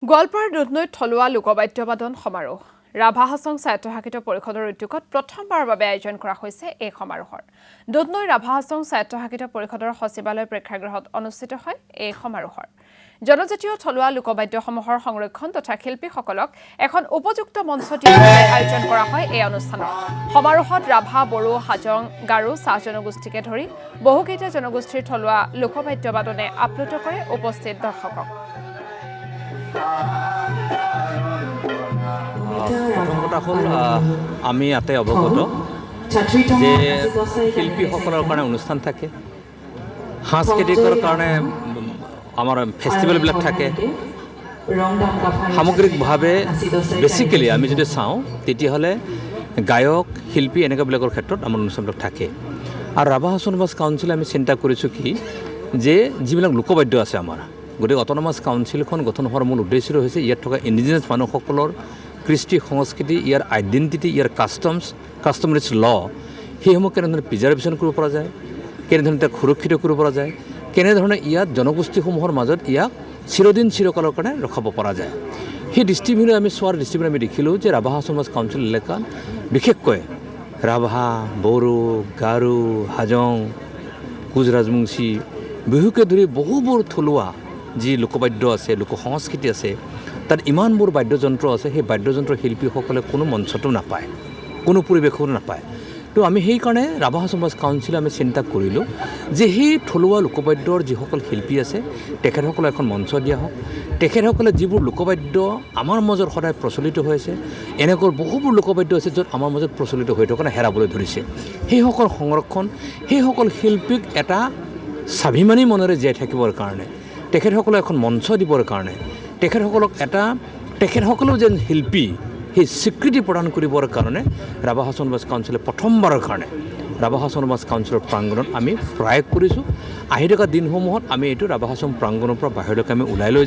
গোৱালপাৰাৰ দুধনৈত থলুৱা লোকবাদ্যবাদন সমাৰোহ ৰাভা হাছং স্বায়ত্তশাসিত পৰিষদৰ উদ্যোগত প্ৰথমবাৰৰ বাবে আয়োজন কৰা হৈছে এই সমাৰোহৰ দুধনৈ ৰাভা হাছং স্বায়ত্তশাসিত পৰিষদৰ সচিবালয় প্ৰেক্ষাগৃহত অনুষ্ঠিত হয় এই সমাৰোহৰ জনজাতীয় থলুৱা লোকবাদ্যসমূহৰ সংৰক্ষণ তথা শিল্পীসকলক এখন উপযুক্ত মঞ্চ দিবলৈ আয়োজন কৰা হয় এই অনুষ্ঠানৰ সমাৰোহত ৰাভা বড়ো হাজং গাৰো চাহ জনগোষ্ঠীকে ধৰি বহুকেইটা জনগোষ্ঠীৰ থলুৱা লোকবাদ্যবাদনে আপ্লুত কৰে উপস্থিত দৰ্শকক প্ৰথম কথা হ'ল আমি ইয়াতে অৱগত যে শিল্পীসকলৰ কাৰণে অনুষ্ঠান থাকে সাংস্কৃতিকৰ কাৰণে আমাৰ ফেষ্টিভেলবিলাক থাকে সামগ্ৰিকভাৱে বেছিকেলি আমি যদি চাওঁ তেতিয়াহ'লে গায়ক শিল্পী এনেকুৱাবিলাকৰ ক্ষেত্ৰত আমাৰ অনুষ্ঠানবিলাক থাকে আৰু ৰাভা হাছং কাউন্সিল আমি চিন্তা কৰিছোঁ কি যে যিবিলাক লোকবাদ্য আছে আমাৰ গতিকে অট'নমাছ কাউন্সিলখন গঠন হোৱাৰ মূল উদ্দেশ্য হৈছে ইয়াত থকা ইণ্ডিজিনাছ মানুহসকলৰ কৃষ্টি সংস্কৃতি ইয়াৰ আইডেণ্টিটি ইয়াৰ কাষ্টমাৰিজ ল সেইসমূহ কেনেধৰণে প্ৰিজাৰ্ভেশ্যন কৰিব পৰা যায় কেনেধৰণে তাক সুৰক্ষিত কৰিব পৰা যায় কেনেধৰণে ইয়াত জনগোষ্ঠীসমূহৰ মাজত ইয়াক চিৰদিন চিৰকালৰ কাৰণে ৰখাব পৰা যায় সেই দৃষ্টিভংগী আমি চোৱাৰ দৃষ্টিভংগী আমি দেখিলোঁ যে ৰাভা হাছং কাউন্সিল এলেকাত বিশেষকৈ ৰাভা বড়ো গাৰো হাজং কোচ ৰাজবংশী বিহুকে ধৰি বহুবোৰ থলুৱা যি লোকবাদ্য আছে লোক সংস্কৃতি আছে তাত ইমানবোৰ বাদ্যযন্ত্ৰ আছে সেই বাদ্যযন্ত্ৰ শিল্পীসকলে কোনো মঞ্চতো নাপায় কোনো পৰিৱেশতো নাপায় তো আমি সেইকাৰণে ৰাভা হাছং কাউন্সিলে আমি চিন্তা কৰিলোঁ যে সেই থলুৱা লোকবাদ্যৰ যিসকল শিল্পী আছে তেখেতসকলে এখন মঞ্চ দিয়া হওক তেখেতসকলে যিবোৰ লোকবাদ্য আমাৰ মাজত সদায় প্ৰচলিত হৈ আছে এনেকুৱা বহুবোৰ লোকবাদ্য আছে য'ত আমাৰ মাজত প্ৰচলিত হৈ থকা হেৰাবলৈ ধৰিছে সেইসকল সংৰক্ষণ সেইসকল শিল্পীক এটা স্বাভিমানী মনেৰে জীয়াই থাকিবৰ কাৰণে তেখেতসকলে এখন মঞ্চ দিবৰ কাৰণে তেখেতসকলেও যেন শিল্পী সেই স্বীকৃতি প্ৰদান কৰিবৰ কাৰণে ৰাভা হাছং কাউন্সিলে প্ৰথমবাৰৰ কাৰণে ৰাভা হাছং কাউন্সিলৰ প্ৰাংগণত আমি প্ৰয়োগ কৰিছোঁ আহি থকা দিনসমূহত আমি এইটো ৰাভা হাছং প্ৰাংগণৰ পৰা বাহিৰলৈকে আমি ওলাই লৈ